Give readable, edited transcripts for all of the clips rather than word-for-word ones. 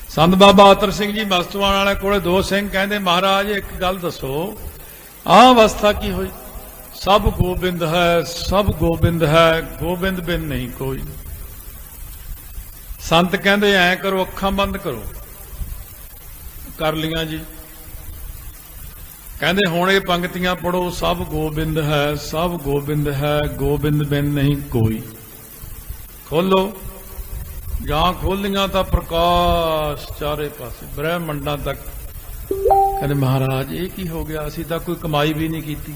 संत बाबा अतर सिंह जी मस्तवान वाले कोले दो सिंह कहते महाराज एक गल दसो आ अवस्था की हुई। सब गोबिंद है, सब गोबिंद है, गोबिंद बिन नहीं कोई। संत कहते ऐ करो अखां बंद करो, कर लिया जी। कहते हुण ये पंक्तियां पढ़ो, सब गोबिंद है, सब गोबिंद है, गोबिंद बिन नहीं कोई। खोलो ਜਾਂ ਖੋਲੀਆਂ ਤਾਂ ਪ੍ਰਕਾਸ਼ ਚਾਰੇ ਪਾਸੇ ਬ੍ਰਹਿਮੰਡਾਂ ਤੱਕ। ਕਹਿੰਦੇ ਮਹਾਰਾਜ ਇਹ ਕੀ ਹੋ ਗਿਆ, ਅਸੀਂ ਤਾਂ ਕੋਈ ਕਮਾਈ ਵੀ ਨਹੀਂ ਕੀਤੀ।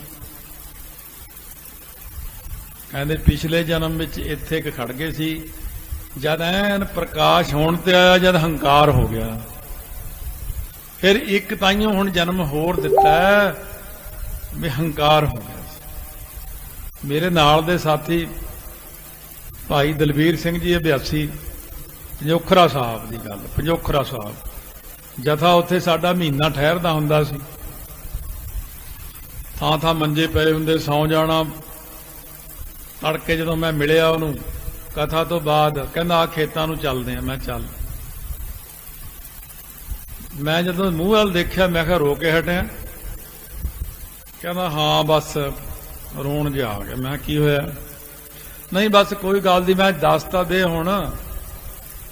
ਕਹਿੰਦੇ ਪਿਛਲੇ ਜਨਮ ਵਿੱਚ ਇੱਥੇ ਇੱਕ ਖੜ ਗਏ ਸੀ, ਜਦ ਐਨ ਪ੍ਰਕਾਸ਼ ਹੋਣ ਤੇ ਆਇਆ, ਜਦ ਹੰਕਾਰ ਹੋ ਗਿਆ, ਫਿਰ ਇੱਕ ਤਾਈਓ ਹੁਣ ਜਨਮ ਹੋਰ ਦਿੱਤਾ ਵੀ ਹੰਕਾਰ ਹੋ ਗਿਆ। ਮੇਰੇ ਨਾਲ ਦੇ ਸਾਥੀ ਭਾਈ ਦਲਬੀਰ ਸਿੰਘ ਜੀ ਅਭਿਆਸੀ पंजोखरा साहब की गल, पंजोखरा साहब जथा उत्थे साडा महीना ठहरदा हुंदा सी, थां थां मंजे पए हुंदे, सौ जाना। तड़के जदों मैं मिलिया उहनूं कथा तो बाद कहंदा आ खेतां नूं चलदे आ। मैं चल, मैं जदों मूँह वाल देखिया मैं कहा रो के हटिया। कहंदा हाँ बस रोण जिहा आ गया। मैं की होया? नहीं बस कोई गल नहीं, मैं दस तां दे हुण,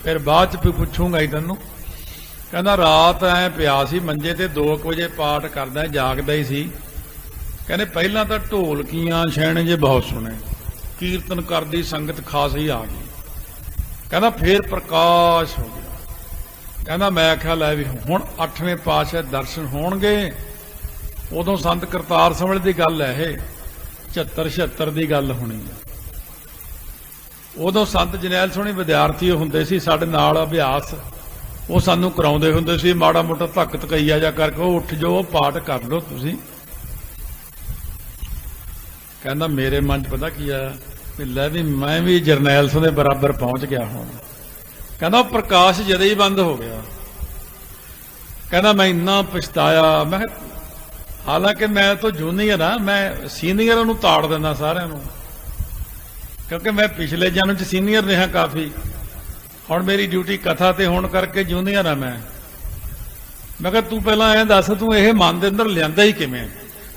फिर बाद च पुछूंगा ही तैनूं। कहंदा रात ऐ पिया सी मंजे ते 2 वजे पाठ करदा जागदा ही सी। कहंदे पहलां तां ढोलकियां छैणे जे बहुत सुने, कीर्तन करदी संगत खास ही आ गई। कहंदा फिर प्रकाश हो गया। कहंदा मैं आख्या लै भी हुण 8वें पातशाह दर्शन होणगे। उदों संत करतार समझ दी गल है, 76 दी गल होनी है। उदों संत जरनैल सोहनी विद्यार्थी हुंदे सी साडे नाल अभ्यास, वो सानू कराउंदे हुंदे सी, माड़ा मोटा धक धकईया जा करके उठ जाओ पाठ कर लो तुसीं। कहंदा मेरे मन च पता की आया भी लै भी मैं भी जरनैल सोह दे बराबर पहुंच गया हुण। कहंदा प्रकाश जदे ही बंद हो गया। कहंदा मैं इन्ना पछताया। मैं हालांकि मैं तो जूनियर हाँ, मैं सीनियर नूं ताड़ दिंदा सारिआं नूं, क्योंकि मैं पिछले जन्म च सीनियर रहा काफ़ी। हुण मेरी ड्यूटी कथा ते होण करके जूनियर हाँ मैं कहा तू पहला ऐ दस तू ये मन दे अंदर लिआंदा ही किवें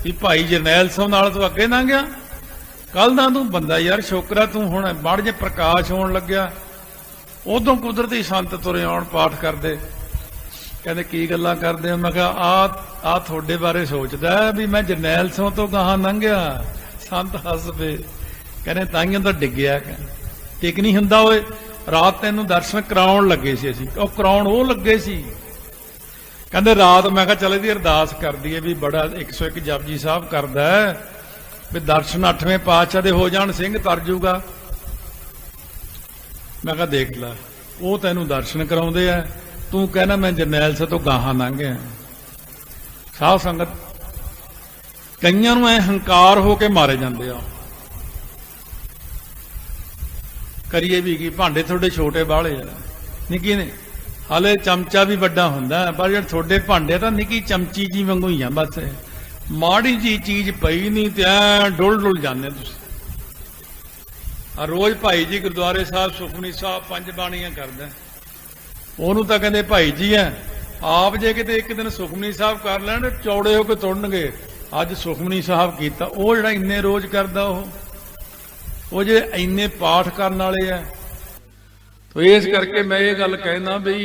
भी भाई जरनैल साहब नाल तू अगे ना गया? कल दा तू बंदा यार छोकरा, तू हुण माड़ जे प्रकाश होण लग्या उदों कुदरती संत तुरे आउण पाठ करदे। कहंदे की गल्लां करदे हो? मैं कहा आ तुहाडे बारे सोचदा भी मैं जरनैल साहब तो गाहां लंघिया। संत हस पे कहने ताइयों तो डिग्या, टिक नहीं हुंदा ओए। रात तेनों दर्शन कराउण लगे सी, असीं ओह कराउण ओह लगे सी। कहंदे रात मैं कहा चल इहदी अरदास कर दईए भी बड़ा 101 जपजी साहब करदा है भी दर्शन 8वें पातशाह दे हो जाण, सिंह तर जूगा। मैं कहा देख ला वो तैनूं दर्शन कराउंदे आ, तू कहना मैं जरनैल साहब तो गाहां लंघ गया। साध संगत कईयां नूं ऐ हंकार हो के मारे जांदे आ। करिए भी की, भांडे थोड़े छोटे बाले निकी ने, हाले चमचा भी बड़ा हुंदा पर जो थोड़े भांडे तो निकी चमची जी वांगू ही आ। बस माड़ी जी चीज पई नहीं तो ऐ डुल डुल जाने। रोज भाई जी गुरुद्वारे साहब सुखमनी साहब 5 बाणियां करदा, ओनू तां कहंदे भाई जी है आप जे किते एक दिन सुखमनी साहब कर लैण चौड़े होके तुरनगे। अज सुखमनी साहब कीता, वो जिहड़ा इन्ने रोज करदा वो जे इन्ने पाठ करने वाले है। तो इस करके मैं ये गल कहना भी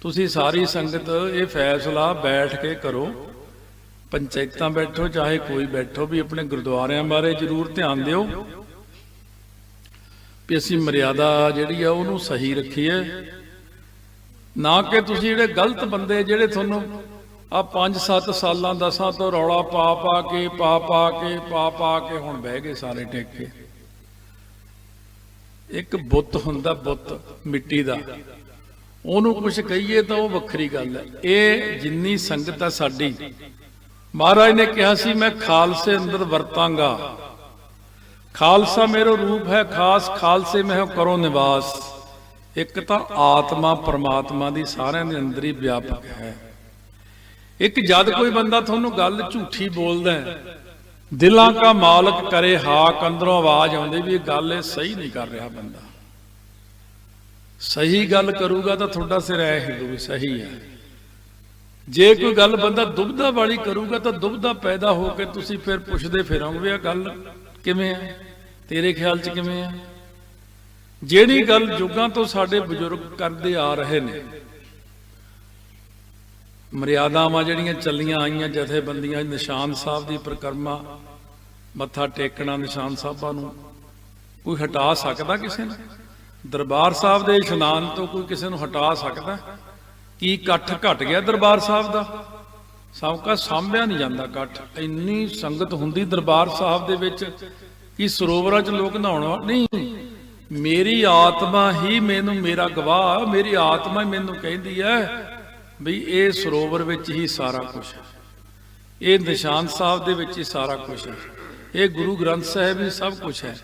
तुसी सारी संगत ये फैसला बैठ के करो, पंचायतां बैठो चाहे कोई बैठो, भी अपने गुरुद्वारियां बारे जरूर ध्यान दिओ भी असीं मर्यादा जिहड़ी आ उहनूं सही रखीए, ना कि तुसी जिहड़े गलत बंदे जिहड़े तुहानूं आ 5-7 सालां 10 तो रौला पा के हुण बह गए सारे टेके। एक बुत हुंदा, बुत मिट्टी दा, ओनू कुछ कहीए तो वह वखरी गल है। ये जिन्नी संगत है साडी, महाराज ने कहा सी मैं खालसे अंदर वरतांगा, खालसा मेरो रूप है खास, खालसे में हो करो निवास। एक तो आत्मा परमात्मा दी सारिਆਂ ਦੇ अंदर ही व्यापक है। एक जद कोई बंदा थोनू गल झूठी बोलदा है, दिलों का मालक करे हाक, अंदरों आवाज आउंदी भी गल सही नहीं कर रहा बंदा। ਸਹੀ ਗੱਲ ਕਰੂਗਾ ਤਾਂ ਤੁਹਾਡਾ ਸਿਰ ਐ ਹਿੱਲੂ ਵੀ ਸਹੀ ਹੈ। ਜੇ ਕੋਈ ਗੱਲ ਬੰਦਾ ਦੁਬਦਾ ਵਾਲੀ ਕਰੂਗਾ ਤਾਂ ਦੁਬਦਾ ਪੈਦਾ ਹੋ ਕੇ ਤੁਸੀਂ ਫਿਰ ਪੁੱਛਦੇ ਫਿਰੋਗੇ ਆ ਗੱਲ ਕਿਵੇਂ ਹੈ, ਤੇਰੇ ਖਿਆਲ 'ਚ ਕਿਵੇਂ ਹੈ। ਜਿਹੜੀ ਗੱਲ ਯੁੱਗਾਂ ਤੋਂ ਸਾਡੇ ਬਜ਼ੁਰਗ ਕਰਦੇ ਆ ਰਹੇ ਨੇ, ਮਰਿਆਦਾਵਾਂ ਜਿਹੜੀਆਂ ਚੱਲੀਆਂ ਆਈਆਂ, ਜਥੇਬੰਦੀਆਂ, ਨਿਸ਼ਾਨ ਸਾਹਿਬ ਦੀ ਪਰਿਕਰਮਾ, ਮੱਥਾ ਟੇਕਣਾ ਨਿਸ਼ਾਨ ਸਾਹਿਬਾਂ ਨੂੰ, ਕੋਈ ਹਟਾ ਸਕਦਾ ਕਿਸੇ ਨੂੰ? ਦਰਬਾਰ ਸਾਹਿਬ ਦੇ ਇਸ਼ਨਾਨ ਤੋਂ ਕੋਈ ਕਿਸੇ ਨੂੰ ਹਟਾ ਸਕਦਾ? ਕੀ ਇਕੱਠ ਘਟ ਗਿਆ ਦਰਬਾਰ ਸਾਹਿਬ ਦਾ? ਸਭ ਕਾ ਸਾਂਭਿਆ ਨਹੀਂ ਜਾਂਦਾ ਇਕੱਠ। ਇੰਨੀ ਸੰਗਤ ਹੁੰਦੀ ਦਰਬਾਰ ਸਾਹਿਬ ਦੇ ਵਿੱਚ ਕਿ ਸਰੋਵਰਾਂ 'ਚ ਲੋਕ ਨਹਾਉਣ ਨਹੀਂ। ਮੇਰੀ ਆਤਮਾ ਹੀ ਮੈਨੂੰ, ਮੇਰਾ ਗਵਾਹ, ਮੇਰੀ ਆਤਮਾ ਹੀ ਮੈਨੂੰ ਕਹਿੰਦੀ ਹੈ ਵੀ ਇਹ ਸਰੋਵਰ ਵਿੱਚ ਹੀ ਸਾਰਾ ਕੁਝ ਹੈ, ਇਹ ਨਿਸ਼ਾਨ ਸਾਹਿਬ ਦੇ ਵਿੱਚ ਹੀ ਸਾਰਾ ਕੁਝ ਹੈ, ਇਹ ਗੁਰੂ ਗ੍ਰੰਥ ਸਾਹਿਬ ਹੀ ਸਭ ਕੁਝ ਹੈ।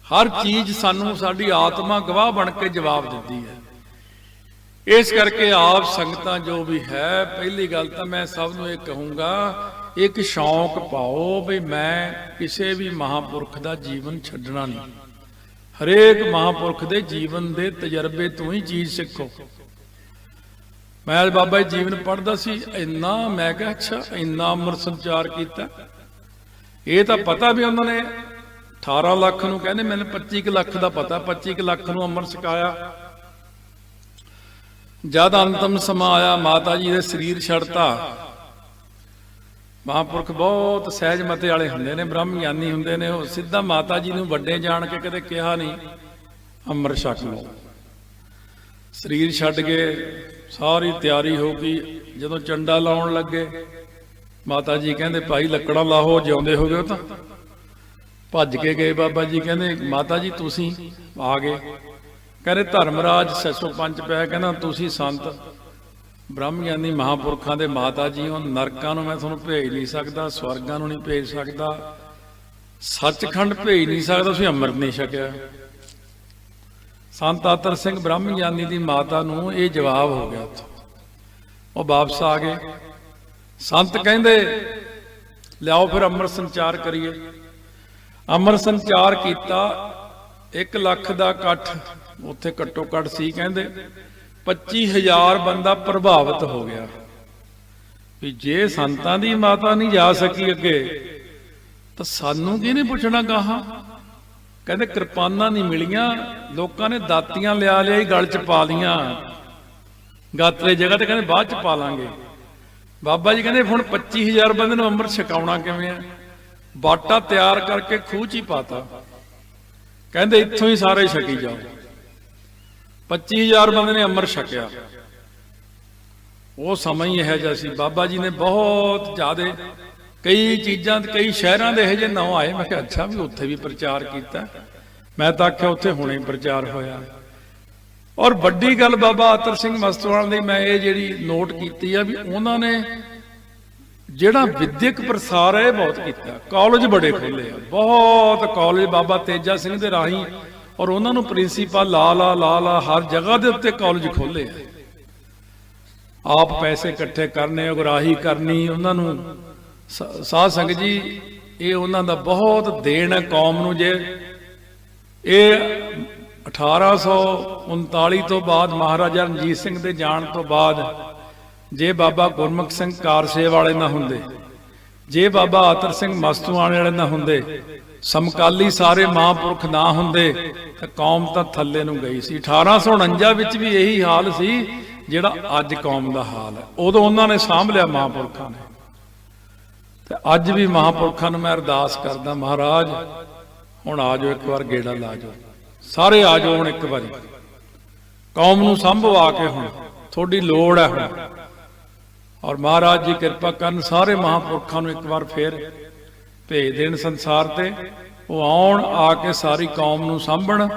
ਹਰ ਚੀਜ਼ ਸਾਨੂੰ ਸਾਡੀ ਆਤਮਾ ਗਵਾਹ ਬਣ ਕੇ ਜਵਾਬ ਦਿੰਦੀ ਹੈ। ਇਸ ਕਰਕੇ ਆਪ ਸੰਗਤਾਂ ਜੋ ਵੀ ਹੈ, ਪਹਿਲੀ ਗੱਲ ਤਾਂ ਮੈਂ ਸਭ ਨੂੰ ਇਹ ਕਹੂੰਗਾ, ਇੱਕ ਸ਼ੌਂਕ ਪਾਓ ਵੀ ਮੈਂ ਕਿਸੇ ਵੀ ਮਹਾਂਪੁਰਖ ਦਾ ਜੀਵਨ ਛੱਡਣਾ ਨਹੀਂ। ਹਰੇਕ ਮਹਾਂਪੁਰਖ ਦੇ ਜੀਵਨ ਦੇ ਤਜਰਬੇ ਤੋਂ ਹੀ ਚੀਜ਼ ਸਿੱਖੋ। ਮੈਂ ਬਾਬਾ ਜੀ ਜੀਵਨ ਪੜ੍ਹਦਾ ਸੀ, ਇੰਨਾ ਮੈਂ ਕਿਹਾ ਅੱਛਾ ਇੰਨਾ ਅੰਮ੍ਰਿਤ ਸੰਚਾਰ ਕੀਤਾ। ਇਹ ਤਾਂ ਪਤਾ ਵੀ ਉਹਨਾਂ ਨੇ 18 ਲੱਖ ਨੂੰ ਕਹਿੰਦੇ, ਮੈਨੂੰ 25 ਲੱਖ ਦਾ ਪਤਾ, 25 ਲੱਖ ਨੂੰ ਅੰਮ੍ਰਿਤ ਛਕਾਇਆ। ਜਦ ਅੰਤਮ ਸਮਾਂ ਆਇਆ, ਮਾਤਾ ਜੀ ਦੇ ਸਰੀਰ ਛੱਡਤਾ। ਮਹਾਂਪੁਰਖ ਬਹੁਤ ਸਹਿਜ ਮਤੇ ਵਾਲੇ ਹੁੰਦੇ ਨੇ, ਬ੍ਰਹਮ ਗਿਆਨੀ ਹੁੰਦੇ ਨੇ, ਉਹ ਸਿੱਧਾ ਮਾਤਾ ਜੀ ਨੂੰ ਵੱਡੇ ਜਾਣ ਕੇ ਕਦੇ ਕਿਹਾ ਨਹੀਂ ਅੰਮ੍ਰਿਤ ਛਕ ਲਓ। ਸਰੀਰ ਛੱਡ ਕੇ ਸਾਰੀ ਤਿਆਰੀ ਹੋ ਗਈ। ਜਦੋਂ ਚੰਡਾ ਲਾਉਣ ਲੱਗੇ, ਮਾਤਾ ਜੀ ਕਹਿੰਦੇ ਭਾਈ ਲੱਕੜਾਂ ਲਾਹੋ, ਜਿਉਂਦੇ ਹੋ ਗਏ। ਤਾਂ ਭੱਜ ਕੇ ਗਏ। ਬਾਬਾ ਜੀ ਕਹਿੰਦੇ ਮਾਤਾ ਜੀ ਤੁਸੀਂ ਆ ਗਏ। ਕਹਿੰਦੇ ਧਰਮਰਾਜ 605 ਪਿਆ, ਕਹਿੰਦਾ ਤੁਸੀਂ ਸੰਤ ਬ੍ਰਹਮ ਗਿਆਨੀ ਮਹਾਂਪੁਰਖਾਂ ਦੇ ਮਾਤਾ ਜੀ ਹੋ, ਨਰਕਾਂ ਨੂੰ ਮੈਂ ਤੁਹਾਨੂੰ ਭੇਜ ਨਹੀਂ ਸਕਦਾ, ਸਵਰਗਾਂ ਨੂੰ ਨਹੀਂ ਭੇਜ ਸਕਦਾ, ਸੱਚਖੰਡ ਭੇਜ ਨਹੀਂ ਸਕਦਾ, ਤੁਸੀਂ ਅੰਮ੍ਰਿਤ ਨਹੀਂ ਛਕਿਆ। ਸੰਤ ਆਤਰ ਸਿੰਘ ਬ੍ਰਹਮ ਗਿਆਨੀ ਦੀ ਮਾਤਾ ਨੂੰ ਇਹ ਜਵਾਬ ਹੋ ਗਿਆ। ਉਹ ਵਾਪਸ ਆ ਗਏ। ਸੰਤ ਕਹਿੰਦੇ ਲਿਆਓ ਫਿਰ ਅੰਮ੍ਰਿਤ ਸੰਚਾਰ ਕਰੀਏ। ਅੰਮ੍ਰਿਤ ਸੰਚਾਰ ਕੀਤਾ। 1 ਲੱਖ ਦਾ ਇਕੱਠ ਉੱਥੇ ਘੱਟੋ ਘੱਟ ਸੀ। ਕਹਿੰਦੇ 25,000 ਬੰਦਾ ਪ੍ਰਭਾਵਿਤ ਹੋ ਗਿਆ ਵੀ ਜੇ ਸੰਤਾਂ ਦੀ ਮਾਤਾ ਨਹੀਂ ਜਾ ਸਕੀ ਅੱਗੇ ਤਾਂ ਸਾਨੂੰ ਕਿਹਨੇ ਪੁੱਛਣਾ ਗਾਹਾਂ। ਕਹਿੰਦੇ ਕਿਰਪਾਨਾਂ ਨਹੀਂ ਮਿਲੀਆਂ, ਲੋਕਾਂ ਨੇ ਦਾਤੀਆਂ ਲਿਆ ਲਿਆ ਗਲ ਚ ਪਾ ਲੀਆਂ, ਗਾਤਰੇ ਜਗ੍ਹਾ ਤੇ ਕਹਿੰਦੇ ਬਾਅਦ ਚ ਪਾ ਲਾਂਗੇ। ਬਾਬਾ ਜੀ ਕਹਿੰਦੇ ਹੁਣ 25,000 ਬੰਦੇ ਨੂੰ ਅੰਮ੍ਰਿਤ ਛਕਾਉਣਾ ਕਿਵੇਂ ਆ? ਬਾਟਾ ਤਿਆਰ ਕਰਕੇ ਖੂਹ ਚ ਹੀ ਪਾਤਾ। ਕਹਿੰਦੇ ਇੱਥੋਂ ਹੀ ਸਾਰੇ ਛਕੀ ਜਾਓ। 25,000 ਬੰਦੇ ਨੇ ਅੰਮ੍ਰਿਤ ਛਕਿਆ। ਉਹ ਸਮਾਂ ਹੀ ਇਹੋ ਜਿਹਾ ਸੀ। ਬਾਬਾ ਜੀ ਨੇ ਬਹੁਤ ਜ਼ਿਆਦਾ ਕਈ ਚੀਜ਼ਾਂ, ਕਈ ਸ਼ਹਿਰਾਂ ਦੇ ਇਹੋ ਜਿਹੇ ਨਾਂ ਆਏ। ਮੈਂ ਕਿਹਾ ਅੱਛਾ ਵੀ ਉੱਥੇ ਵੀ ਪ੍ਰਚਾਰ ਕੀਤਾ। ਮੈਂ ਤਾਂ ਆਖਿਆ ਉੱਥੇ ਹੁਣੇ ਪ੍ਰਚਾਰ ਹੋਇਆ। ਔਰ ਵੱਡੀ ਗੱਲ ਬਾਬਾ ਆਤਰ ਸਿੰਘ ਮਸਤਵਾਲ ਦੀ ਮੈਂ ਇਹ ਜਿਹੜੀ ਨੋਟ ਕੀਤੀ ਆ ਵੀ ਉਹਨਾਂ ਨੇ ਜਿਹੜਾ ਵਿਦਿਅਕ ਪ੍ਰਸਾਰ ਹੈ ਇਹ ਬਹੁਤ ਕੀਤਾ। ਕਾਲਜ ਬੜੇ ਖੋਲੇ ਆ, ਬਹੁਤ ਕਾਲਜ ਬਾਬਾ ਤੇਜਾ ਸਿੰਘ ਦੇ ਰਾਹੀਂ, ਔਰ ਉਹਨਾਂ ਨੂੰ ਪ੍ਰਿੰਸੀਪਲ ਲਾ ਹਰ ਜਗ੍ਹਾ ਦੇ ਉੱਤੇ ਕਾਲਜ ਖੋਲੇ ਆ। ਆਪ ਪੈਸੇ ਇਕੱਠੇ ਕਰਨੇ, ਉਗਰਾਹੀ ਕਰਨੀ, ਉਹਨਾਂ ਨੂੰ ਸਾਧ ਸੰਗਤ ਜੀ ਇਹ ਉਹਨਾਂ ਦਾ ਬਹੁਤ ਦੇਣ ਹੈ ਕੌਮ ਨੂੰ। ਜੇ ਇਹ 1839 ਤੋਂ ਬਾਅਦ ਮਹਾਰਾਜਾ ਰਣਜੀਤ ਸਿੰਘ ਦੇ ਜਾਣ ਤੋਂ ਬਾਅਦ ਜੇ ਬਾਬਾ ਗੁਰਮੁਖ ਸਿੰਘ ਕਾਰਸੇ ਵਾਲੇ ਨਾ ਹੁੰਦੇ, ਜੇ ਬਾਬਾ ਆਤਰ ਸਿੰਘ ਮਸਤੂਆਣੇ ਵਾਲੇ ਨਾ ਹੁੰਦੇ, ਸਮਕਾਲੀ ਸਾਰੇ ਮਹਾਂਪੁਰਖ ਨਾ ਹੁੰਦੇ ਤਾਂ ਕੌਮ ਤਾਂ ਥੱਲੇ ਨੂੰ ਗਈ ਸੀ। 1849 ਵਿੱਚ ਵੀ ਇਹੀ ਹਾਲ ਸੀ ਜਿਹੜਾ ਅੱਜ ਕੌਮ ਦਾ ਹਾਲ ਹੈ। ਉਦੋਂ ਉਹਨਾਂ ਨੇ ਸਾਂਭ ਲਿਆ ਮਹਾਂਪੁਰਖਾਂ ਨੇ। ਤੇ ਅੱਜ ਵੀ ਮਹਾਂਪੁਰਖਾਂ ਨੂੰ ਮੈਂ ਅਰਦਾਸ ਕਰਦਾ, ਮਹਾਰਾਜ ਹੁਣ ਆ ਜਾਓ, ਇੱਕ ਵਾਰ ਗੇੜਾ ਲਾ ਜਾਓ, ਸਾਰੇ ਆ ਜਾਓ ਹੁਣ ਇੱਕ ਵਾਰੀ, ਕੌਮ ਨੂੰ ਸੰਭੋ ਆ ਕੇ, ਹੁਣ ਤੁਹਾਡੀ ਲੋੜ ਹੈ ਹੁਣ। ਔਰ ਮਹਾਰਾਜ ਜੀ ਕਿਰਪਾ ਕਰਨ, ਸਾਰੇ ਮਹਾਂਪੁਰਖਾਂ ਨੂੰ ਇੱਕ ਵਾਰ ਫੇਰ ਭੇਜ ਦੇਣ ਸੰਸਾਰ ਤੇ, ਉਹ ਆਉਣ ਆ ਕੇ ਸਾਰੀ ਕੌਮ ਨੂੰ ਸਾਂਭਣ।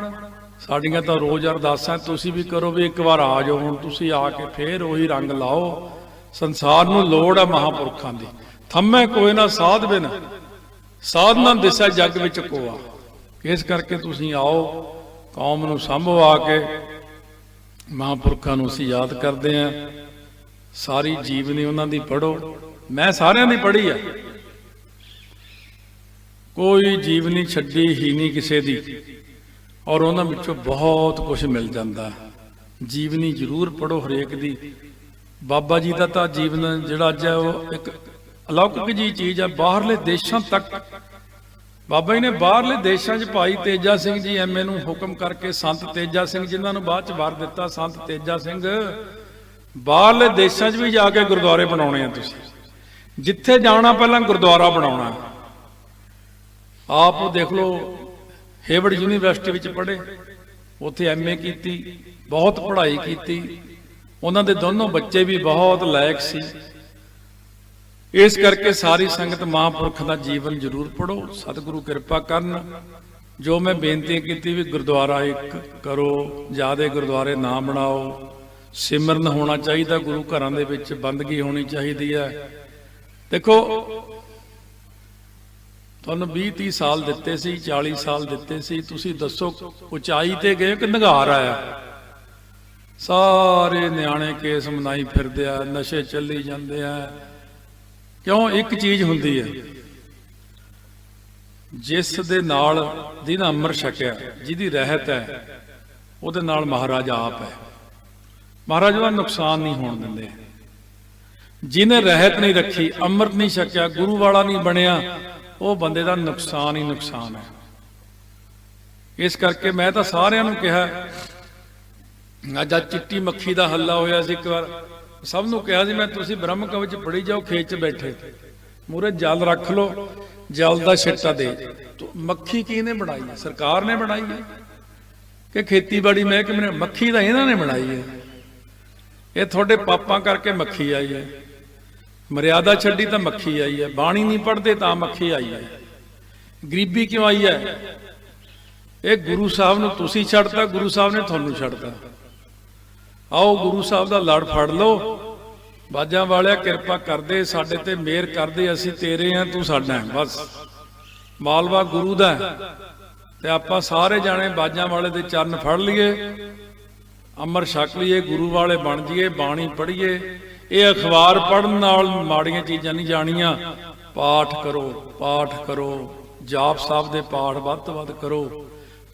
ਸਾਡੀਆਂ ਤਾਂ ਰੋਜ਼ ਅਰਦਾਸਾਂ, ਤੁਸੀਂ ਵੀ ਕਰੋ ਵੀ ਇੱਕ ਵਾਰ ਆ ਜਾਓ ਹੁਣ, ਤੁਸੀਂ ਆ ਕੇ ਫੇਰ ਉਹੀ ਰੰਗ ਲਾਓ। ਸੰਸਾਰ ਨੂੰ ਲੋੜ ਹੈ ਮਹਾਂਪੁਰਖਾਂ ਦੀ। ਥੰਮੇ ਕੋਈ ਨਾ ਸਾਧ ਬਿਨ, ਸਾਧ ਨਾ ਦਿਸੈ ਜੱਗ ਵਿੱਚ ਕੋਆ। ਇਸ ਕਰਕੇ ਤੁਸੀਂ ਆਓ, ਕੌਮ ਨੂੰ ਸੰਭੋ ਆ ਕੇ। ਮਹਾਂਪੁਰਖਾਂ ਨੂੰ ਅਸੀਂ ਯਾਦ ਕਰਦੇ ਹਾਂ। ਸਾਰੀ ਜੀਵਨੀ ਉਹਨਾਂ ਦੀ ਪੜ੍ਹੋ। ਮੈਂ ਸਾਰਿਆਂ ਦੀ ਪੜ੍ਹੀ ਆ, ਕੋਈ ਜੀਵਨੀ ਛੱਡੀ ਹੀ ਨਹੀਂ ਕਿਸੇ ਦੀ। ਔਰ ਉਹਨਾਂ ਵਿੱਚੋਂ ਬਹੁਤ ਕੁਝ ਮਿਲ ਜਾਂਦਾ। ਜੀਵਨੀ ਜ਼ਰੂਰ ਪੜੋ ਹਰੇਕ ਦੀ। ਬਾਬਾ ਜੀ ਦਾ ਤਾਂ ਜੀਵਨ ਜਿਹੜਾ ਅੱਜ ਹੈ ਉਹ ਇੱਕ ਅਲੌਕਿਕ ਜੀ ਚੀਜ਼ ਹੈ। ਬਾਹਰਲੇ ਦੇਸ਼ਾਂ ਤੱਕ ਬਾਬਾ ਜੀ ਨੇ ਬਾਹਰਲੇ ਦੇਸ਼ਾਂ 'ਚ ਭਾਈ ਤੇਜਾ ਸਿੰਘ ਜੀ ਐਮਏ ਨੂੰ ਹੁਕਮ ਕਰਕੇ, ਸੰਤ ਤੇਜਾ ਸਿੰਘ ਜਿਨ੍ਹਾਂ ਨੂੰ ਬਾਅਦ 'ਚ ਵਰ ਦਿੱਤਾ, ਸੰਤ ਤੇਜਾ ਸਿੰਘ, ਬਾਹਰਲੇ ਦੇਸ਼ਾਂ 'ਚ ਵੀ ਜਾ ਕੇ ਗੁਰਦੁਆਰੇ ਬਣਾਉਣੇ ਆ। ਤੁਸੀਂ ਜਿੱਥੇ ਜਾਣਾ ਪਹਿਲਾਂ ਗੁਰਦੁਆਰਾ ਬਣਾਉਣਾ। ਆਪ ਦੇਖ ਲਓ, ਹੇਵਰਡ ਯੂਨੀਵਰਸਿਟੀ ਵਿੱਚ ਪੜ੍ਹੇ, ਉੱਥੇ ਐਮਏ ਕੀਤੀ, ਬਹੁਤ ਪੜ੍ਹਾਈ ਕੀਤੀ। ਉਹਨਾਂ ਦੇ ਦੋਨੋਂ ਬੱਚੇ ਵੀ ਬਹੁਤ ਲਾਇਕ ਸੀ। ਇਸ ਕਰਕੇ ਸਾਰੀ ਸੰਗਤ ਮਹਾਂਪੁਰਖ ਦਾ ਜੀਵਨ ਜ਼ਰੂਰ ਪੜੋ। ਸਤਿਗੁਰੂ ਕਿਰਪਾ ਕਰਨ। ਜੋ ਮੈਂ ਬੇਨਤੀ ਕੀਤੀ ਵੀ ਗੁਰਦੁਆਰਾ ਇੱਕ ਕਰੋ, ਜ਼ਿਆਦਾ ਗੁਰਦੁਆਰੇ ਨਾ ਬਣਾਓ। ਸਿਮਰਨ ਹੋਣਾ ਚਾਹੀਦਾ, ਗੁਰੂ ਘਰਾਂ ਦੇ ਵਿੱਚ ਬੰਦਗੀ ਹੋਣੀ ਚਾਹੀਦੀ ਹੈ। ਦੇਖੋ, ਤੁਹਾਨੂੰ 20-30 ਸਾਲ ਦਿੱਤੇ ਸੀ, 40 ਸਾਲ ਦਿੱਤੇ ਸੀ, ਤੁਸੀਂ ਦੱਸੋ ਉਚਾਈ ਤੇ ਗਏ ਕਿ ਨਿਘਾਰ ਆਇਆ? ਸਾਰੇ ਨਿਆਣੇ ਕੇਸ ਮਨਾਈ ਫਿਰਦੇ ਆ, ਨਸ਼ੇ ਚੱਲੀ ਜਾਂਦੇ ਆ। ਕਿਉਂ? ਇੱਕ ਚੀਜ਼ ਹੁੰਦੀ ਹੈ, ਜਿਸ ਦੇ ਨਾਲ ਜਿਹਨੇ ਅੰਮ੍ਰਿਤ ਛਕਿਆ, ਜਿਹਦੀ ਰਹਿਤ ਹੈ, ਉਹਦੇ ਨਾਲ ਮਹਾਰਾਜ ਆਪ ਹੈ। ਮਹਾਰਾਜ ਉਹਦਾ ਨੁਕਸਾਨ ਨਹੀਂ ਹੋਣ ਦਿੰਦੇ। ਜਿਹਨੇ ਰਹਿਤ ਨਹੀਂ ਰੱਖੀ, ਅੰਮ੍ਰਿਤ ਨਹੀਂ ਛਕਿਆ, ਗੁਰੂ ਵਾਲਾ ਨਹੀਂ ਬਣਿਆ, ਉਹ ਬੰਦੇ ਦਾ ਨੁਕਸਾਨ ਹੀ ਨੁਕਸਾਨ ਹੈ। ਇਸ ਕਰਕੇ ਮੈਂ ਤਾਂ ਸਾਰਿਆਂ ਨੂੰ ਕਿਹਾ, ਅੱਜ ਚਿੱਟੀ ਮੱਖੀ ਦਾ ਹੱਲਾ ਹੋਇਆ ਸੀ ਇੱਕ ਵਾਰ, ਸਭ ਨੂੰ ਕਿਹਾ ਸੀ ਮੈਂ, ਤੁਸੀਂ ਬ੍ਰਹਮ ਕਵਚ ਪੜ੍ਹੀ ਜਾਓ, ਖੇਤ 'ਚ ਬੈਠੇ ਮੂਹਰੇ ਜਲ ਰੱਖ ਲਓ, ਜਲ ਦਾ ਛਿੱਟਾ ਦੇ। ਮੱਖੀ ਕਿਹਨੇ ਬਣਾਈ ਹੈ? ਸਰਕਾਰ ਨੇ ਬਣਾਈ ਹੈ ਕਿ ਖੇਤੀਬਾੜੀ ਮਹਿਕਮੇ ਨੇ? ਮੱਖੀ ਤਾਂ ਇਹਨਾਂ ਨੇ ਬਣਾਈ ਹੈ। ਇਹ ਤੁਹਾਡੇ ਪਾਪਾਂ ਕਰਕੇ ਮੱਖੀ ਆਈ ਹੈ। ਮਰਿਆਦਾ ਛੱਡੀ ਤਾਂ ਮੱਖੀ ਆਈ ਹੈ। ਬਾਣੀ ਨਹੀਂ ਪੜ੍ਹਦੇ ਤਾਂ ਮੱਖੀ ਆਈ ਹੈ। ਗਰੀਬੀ ਕਿਉਂ ਆਈ ਹੈ? ਇਹ ਗੁਰੂ ਸਾਹਿਬ ਨੂੰ ਤੁਸੀਂ ਛੱਡਤਾ, ਗੁਰੂ ਸਾਹਿਬ ਨੇ ਤੁਹਾਨੂੰ ਛੱਡਤਾ। ਆਓ ਗੁਰੂ ਸਾਹਿਬ ਦਾ ਲੜ ਫੜ ਲਓ। ਬਾਜਾਂ ਵਾਲਿਆ ਕਿਰਪਾ ਕਰਦੇ, ਸਾਡੇ ਤੇ ਮਿਹਰ ਕਰਦੇ, ਅਸੀਂ ਤੇਰੇ ਆ, ਤੂੰ ਸਾਡਾ ਹੈ। ਬਸ ਮਾਲਵਾ ਗੁਰੂ ਦਾ ਤੇ ਆਪਾਂ ਸਾਰੇ ਜਾਣੇ ਬਾਜਾਂ ਵਾਲੇ ਦੇ ਚਰਨ ਫੜ ਲਈਏ, ਅੰਮ੍ਰਿਤ ਛਕ ਲਈਏ, ਗੁਰੂ ਵਾਲੇ ਬਣ ਜਾਈਏ, ਬਾਣੀ ਪੜ੍ਹੀਏ। ਇਹ ਅਖਬਾਰ ਪੜ੍ਹਨ ਨਾਲ ਮਾੜੀਆਂ ਚੀਜ਼ਾਂ ਨਹੀਂ ਜਾਣੀਆਂ। ਪਾਠ ਕਰੋ, ਪਾਠ ਕਰੋ, ਜਾਪ ਸਾਹਿਬ ਦੇ ਪਾਠ ਵੱਧ ਤੋਂ ਵੱਧ ਕਰੋ,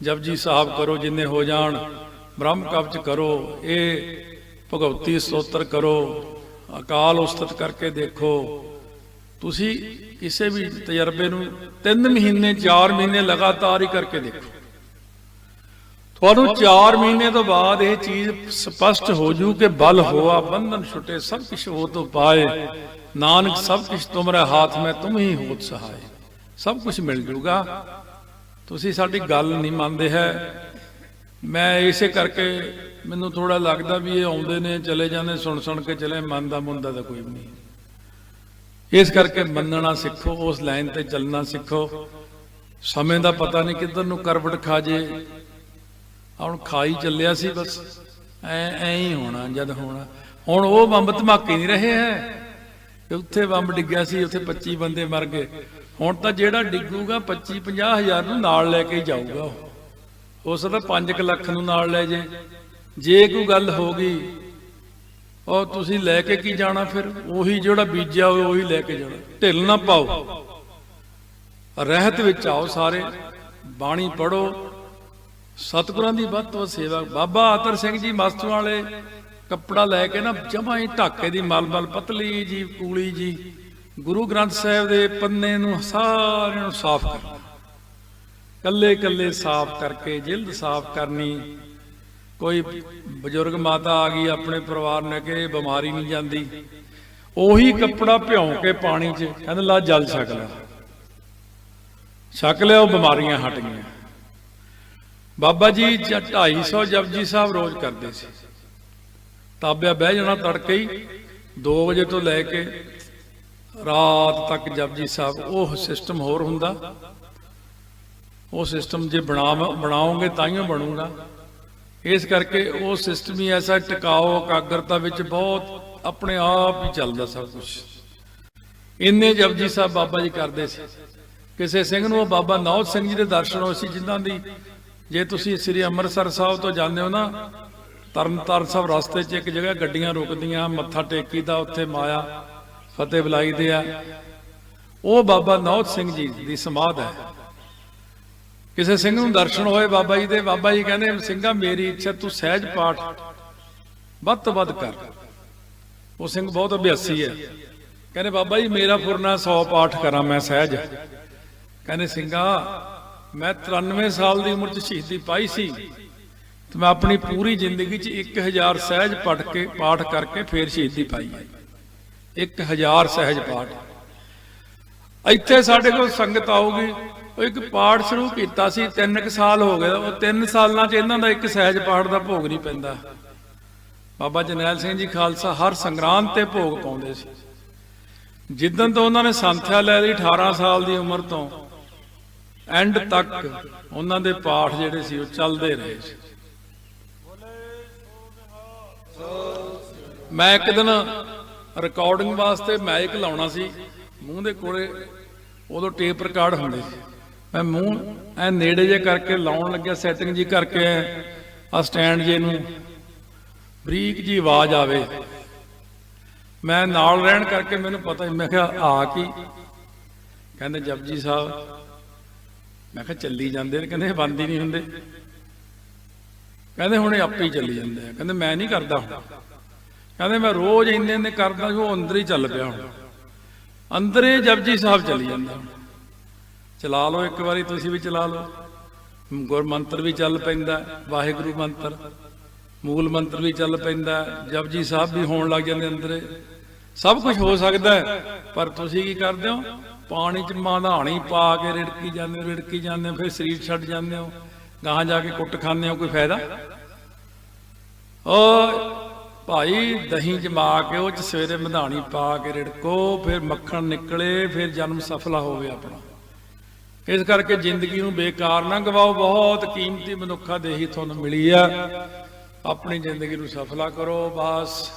ਜਪਜੀ ਸਾਹਿਬ ਕਰੋ ਜਿੰਨੇ ਹੋ ਜਾਣ, ਬ੍ਰਹਮ ਕਵਚ ਕਰੋ, ਇਹ ਭਗਵਤੀ ਸਤੋਤਰ ਕਰੋ, ਅਕਾਲ ਉਸਤਤ ਕਰਕੇ ਦੇਖੋ। ਤੁਸੀਂ ਕਿਸੇ ਵੀ ਤਜਰਬੇ ਨੂੰ 3 ਮਹੀਨੇ 4 ਮਹੀਨੇ ਲਗਾਤਾਰ ਹੀ ਕਰਕੇ ਦੇਖੋ। ਤੁਹਾਨੂੰ 4 ਮਹੀਨੇ ਤੋਂ ਬਾਅਦ ਇਹ ਚੀਜ਼ ਸਪਸ਼ਟ ਹੋ ਜੂ ਕਿ ਬਲ ਹੋਆ ਬੰਧਨ ਛੁਟੇ, ਸਭ ਕੁਛ ਹੋ ਤੋਂ ਪਾਏ, ਨਾਨਕ ਸਭ ਕੁਛ ਤੁਮਰੇ ਹੱਥ ਮੈਂ ਤੁਮ ਹੀ ਹੋਤ ਸਹਾਏ। ਸਭ ਕੁਛ ਮਿਲ ਜੂਗਾ। ਤੁਸੀਂ ਸਾਡੀ ਗੱਲ ਨਹੀਂ ਮੰਨਦੇ ਹੈ। ਮੈਂ ਇਸੇ ਕਰਕੇ ਮੈਨੂੰ ਥੋੜਾ ਲੱਗਦਾ ਵੀ ਇਹ ਆਉਂਦੇ ਨੇ ਚਲੇ ਜਾਂਦੇ, ਸੁਣ ਕੇ ਚਲੇ, ਮੰਨਦਾ ਮੁੰਦਾ ਤਾਂ ਕੋਈ ਵੀ ਨਹੀਂ। ਇਸ ਕਰਕੇ ਮੰਨਣਾ ਸਿੱਖੋ, ਉਸ ਲਾਈਨ ਤੇ ਚੱਲਣਾ ਸਿੱਖੋ। ਸਮੇਂ ਦਾ ਪਤਾ ਨਹੀਂ ਕਿੱਧਰ ਨੂੰ ਕਰਵਟ ਖਾ ਜੇ। ਹੁਣ ਖਾਈ ਚੱਲਿਆ ਸੀ, ਬਸ ਐ ਹੀ ਹੋਣਾ ਜਦ ਹੋਣਾ। ਹੁਣ ਉਹ ਬੰਬ ਧਮਾਕੇ ਨਹੀਂ ਰਹੇ ਹੈ। ਉੱਥੇ ਬੰਬ ਡਿੱਗਿਆ ਸੀ, ਉੱਥੇ 25 ਬੰਦੇ ਮਰ ਗਏ। ਹੁਣ ਤਾਂ ਜਿਹੜਾ ਡਿੱਗੂਗਾ 25-50 ਹਜ਼ਾਰ ਨੂੰ ਨਾਲ ਲੈ ਕੇ ਜਾਊਗਾ। ਉਸ ਦਾ 5 ਲੱਖ ਨੂੰ ਨਾਲ ਲੈ ਜੇ ਕੋਈ ਗੱਲ ਹੋ ਗਈ, ਉਹ ਤੁਸੀਂ ਲੈ ਕੇ ਕੀ ਜਾਣਾ? ਫਿਰ ਉਹੀ ਜਿਹੜਾ ਬੀਜਿਆ ਹੋਵੇ ਉਹੀ ਲੈ ਕੇ ਜਾਣਾ। ਢਿੱਲ ਨਾ ਪਾਓ, ਰਹਿਤ ਵਿੱਚ ਆਓ ਸਾਰੇ, ਬਾਣੀ ਪੜੋ, ਸਤਿਗੁਰਾਂ ਦੀ ਵੱਧ ਤੋਂ ਸੇਵਾ। ਬਾਬਾ ਆਤਰ ਸਿੰਘ ਜੀ ਮਸਤੂ ਵਾਲੇ ਕੱਪੜਾ ਲੈ ਕੇ ਨਾ ਜਮਾਂ ਹੀ ਢਾਕੇ ਦੀ ਮਲਮਲ ਪਤਲੀ ਜੀ ਕੂਲੀ ਜੀ, ਗੁਰੂ ਗ੍ਰੰਥ ਸਾਹਿਬ ਦੇ ਪੰਨੇ ਨੂੰ ਸਾਰਿਆਂ ਨੂੰ ਸਾਫ਼ ਕਰਨਾ, ਕੱਲੇ ਕੱਲੇ ਸਾਫ਼ ਕਰਕੇ, ਜਿਲਦ ਸਾਫ਼ ਕਰਨੀ। ਕੋਈ ਬਜ਼ੁਰਗ ਮਾਤਾ ਆ ਗਈ ਆਪਣੇ ਪਰਿਵਾਰ ਨੇ ਕਿ ਬਿਮਾਰੀ ਨਹੀਂ ਜਾਂਦੀ, ਉਹੀ ਕੱਪੜਾ ਭਿਉਂ ਕੇ ਪਾਣੀ 'ਚ ਕਹਿੰਦੇ ਲਾ ਜਲ ਛਕ ਲੈ, ਛਕ ਲਿਆ, ਉਹ ਬਿਮਾਰੀਆਂ ਹਟ ਗਈਆਂ। ਬਾਬਾ ਜੀ 250 ਜਪਜੀ ਸਾਹਿਬ ਰੋਜ਼ ਕਰਦੇ ਸੀ। ਤਾਬਿਆ ਬਹਿ ਜਾਣਾ ਤੜਕੇ ਹੀ 2 ਵਜੇ ਤੋਂ ਲੈ ਕੇ ਰਾਤ ਤੱਕ ਜਪਜੀ ਸਾਹਿਬ। ਉਹ ਸਿਸਟਮ ਹੋਰ ਹੁੰਦਾ। ਉਹ ਸਿਸਟਮ ਜੇ ਬਣਾਓਗੇ ਤਾਈਓ ਬਣੂਗਾ। ਇਸ ਕਰਕੇ ਉਹ ਸਿਸਟਮ ਹੀ ਐਸਾ ਟਿਕਾਓ, ਇਕਾਗਰਤਾ ਵਿੱਚ ਬਹੁਤ ਆਪਣੇ ਆਪ ਹੀ ਚੱਲਦਾ ਸਭ ਕੁਝ। ਇੰਨੇ ਜਪਜੀ ਸਾਹਿਬ ਬਾਬਾ ਜੀ ਕਰਦੇ ਸੀ। ਕਿਸੇ ਸਿੰਘ ਨੂੰ ਬਾਬਾ ਨੌਧ ਸਿੰਘ ਜੀ ਦੇ ਦਰਸ਼ਨ ਹੋਏ ਸੀ, ਜਿਨ੍ਹਾਂ ਦੀ ਜੇ ਤੁਸੀਂ ਸ੍ਰੀ ਅੰਮ੍ਰਿਤਸਰ ਸਾਹਿਬ ਤੋਂ ਜਾਂਦੇ ਹੋ ਨਾ, ਤਰਨਤਾਰਨ ਸਾਹਿਬ ਰਸਤੇ 'ਚ ਇੱਕ ਜਗ੍ਹਾ ਗੱਡੀਆਂ ਰੁਕਦੀਆਂ, ਮੱਥਾ ਟੇਕੀਦਾ, ਉੱਥੇ ਮਾਇਆ ਫਤਿਹ ਬੁਲਾਈ ਦੇ ਆ। ਉਹ ਬਾਬਾ ਨੌਧ ਸਿੰਘ ਜੀ ਦੀ ਸਮਾਧ ਹੈ। ਕਿਸੇ ਸਿੰਘ ਨੂੰ ਦਰਸ਼ਨ ਹੋਏ ਬਾਬਾ ਜੀ ਦੇ, ਬਾਬਾ ਜੀ ਕਹਿੰਦੇ ਸਿੰਘਾ ਮੇਰੀ ਇੱਛਾ ਤੂੰ ਸਹਿਜ ਪਾਠ ਵੱਧ ਤੋਂ ਵੱਧ ਕਰ। ਉਹ ਸਿੰਘ ਬਹੁਤ ਅਭਿਆਸੀ ਹੈ। ਕਹਿੰਦੇ ਬਾਬਾ ਜੀ ਮੇਰਾ ਫੁਰਨਾ 100 ਪਾਠ ਕਰਾਂ ਮੈਂ ਸਹਿਜ। ਕਹਿੰਦੇ ਸਿੰਘਾ ਮੈਂ 93 ਸਾਲ ਦੀ ਉਮਰ 'ਚ ਸ਼ਹੀਦੀ ਪਾਈ ਸੀ ਤੇ ਮੈਂ ਆਪਣੀ ਪੂਰੀ ਜ਼ਿੰਦਗੀ 'ਚ 1000 ਸਹਿਜ ਪਾਠ ਕਰਕੇ ਫੇਰ ਸ਼ਹੀਦੀ ਪਾਈ ਹੈ। 1000 ਸਹਿਜ ਪਾਠ। ਇੱਥੇ ਸਾਡੇ ਕੋਲ ਸੰਗਤ ਆਊਗੀ, ਉਹ ਇੱਕ ਪਾਠ ਸ਼ੁਰੂ ਕੀਤਾ ਸੀ 3 ਸਾਲ ਹੋ ਗਏ, ਉਹ 3 ਸਾਲਾਂ 'ਚ ਇਹਨਾਂ ਦਾ ਇੱਕ ਸਹਿਜ ਪਾਠ ਦਾ ਭੋਗ ਨਹੀਂ ਪੈਂਦਾ। ਬਾਬਾ ਜਰਨੈਲ ਸਿੰਘ ਜੀ ਖਾਲਸਾ ਹਰ ਸੰਗਰਾਂਦ ਤੇ ਭੋਗ ਪਾਉਂਦੇ ਸੀ। ਜਿੱਦਣ ਤੋਂ ਉਹਨਾਂ ਨੇ ਸੰਥਿਆ ਲੈ ਲਈ 18 ਸਾਲ ਦੀ ਉਮਰ ਤੋਂ ਐਂਡ ਤੱਕ ਉਹਨਾਂ ਦੇ ਪਾਠ ਜਿਹੜੇ ਸੀ ਉਹ ਚੱਲਦੇ ਰਹੇ ਸੀ। ਮੈਂ ਇੱਕ ਦਿਨ ਰਿਕਾਰਡਿੰਗ ਵਾਸਤੇ ਮਾਈਕ ਲਾਉਣਾ ਸੀ, ਮੂੰਹ ਦੇ ਕੋਲੇ ਉਦੋਂ ਟੇਪ ਰਿਕਾਰਡ ਹੁੰਦੇ ਸੀ, ਮੈਂ ਮੂੰਹ ਐ ਨੇੜੇ ਜੇ ਕਰਕੇ ਲਾਉਣ ਲੱਗਿਆ, ਸੈਟਿੰਗ ਜੀ ਕਰਕੇ ਆ ਸਟੈਂਡ ਜੇ ਨੂੰ ਬਰੀਕ ਜੀ ਆਵਾਜ਼ ਆਵੇ। ਮੈਂ ਨਾਲ ਰਹਿਣ ਕਰਕੇ ਮੈਨੂੰ ਪਤਾ ਨਹੀਂ, ਮੈਂ ਕਿਹਾ ਆ ਕੀ? ਕਹਿੰਦੇ ਜਪਜੀ ਸਾਹਿਬ। ਮੈਂ ਕਿਹਾ ਚੱਲੀ ਜਾਂਦੇ ਨੇ। ਕਹਿੰਦੇ ਬੰਦ ਹੀ ਨਹੀਂ ਹੁੰਦੇ। ਕਹਿੰਦੇ ਹੁਣ ਇਹ ਆਪੇ ਹੀ ਚੱਲੀ ਜਾਂਦੇ ਆ। ਕਹਿੰਦੇ ਮੈਂ ਨਹੀਂ ਕਰਦਾ ਹੁਣ। ਕਹਿੰਦੇ ਮੈਂ ਰੋਜ਼ ਇੰਨੇ ਕਰਦਾ, ਉਹ ਅੰਦਰ ਹੀ ਚੱਲ ਪਿਆ। ਹੁਣ ਅੰਦਰੇ ਜਪਜੀ ਸਾਹਿਬ ਚੱਲੀ ਜਾਂਦਾ। ਚਲਾ ਲਓ ਇੱਕ ਵਾਰੀ, ਤੁਸੀਂ ਵੀ ਚਲਾ ਲਓ। ਗੁਰ ਮੰਤਰ ਵੀ ਚੱਲ ਪੈਂਦਾ, ਵਾਹਿਗੁਰੂ ਮੰਤਰ, ਮੂਲ ਮੰਤਰ ਵੀ ਚੱਲ ਪੈਂਦਾ, ਜਪਜੀ ਸਾਹਿਬ ਵੀ ਹੋਣ ਲੱਗ ਜਾਂਦੇ ਅੰਦਰੇ। ਸਭ ਕੁਝ ਹੋ ਸਕਦਾ ਹੈ, ਪਰ ਤੁਸੀਂ ਕੀ ਕਰਦੇ ਹੋ? ਪਾਣੀ 'ਚ ਮਧਾਣੀ ਪਾ ਕੇ ਰਿੜਕੀ ਜਾਂਦੇ ਹੋ, ਫਿਰ ਸਰੀਰ ਛੱਡ ਜਾਂਦੇ ਹੋ, ਗਾਹਾਂ ਜਾ ਕੇ ਕੁੱਟ ਖਾਂਦੇ ਹੋ। ਕੋਈ ਫਾਇਦਾ? ਭਾਈ ਦਹੀਂ ਜਮਾ ਕੇ ਉਹ 'ਚ ਸਵੇਰੇ ਮਧਾਣੀ ਪਾ ਕੇ ਰਿੜਕੋ, ਫਿਰ ਮੱਖਣ ਨਿਕਲੇ, ਫਿਰ ਜਨਮ ਸਫਲਾ ਹੋਵੇ ਆਪਣਾ। ਇਸ ਕਰਕੇ ਜ਼ਿੰਦਗੀ ਨੂੰ ਬੇਕਾਰ ਨਾ ਗਵਾਓ। ਬਹੁਤ ਕੀਮਤੀ ਮਨੁੱਖਾ ਦੇਹੀ ਤੁਹਾਨੂੰ ਮਿਲੀ ਆ। ਆਪਣੀ ਜ਼ਿੰਦਗੀ ਨੂੰ ਸਫਲਾ ਕਰੋ ਬਸ।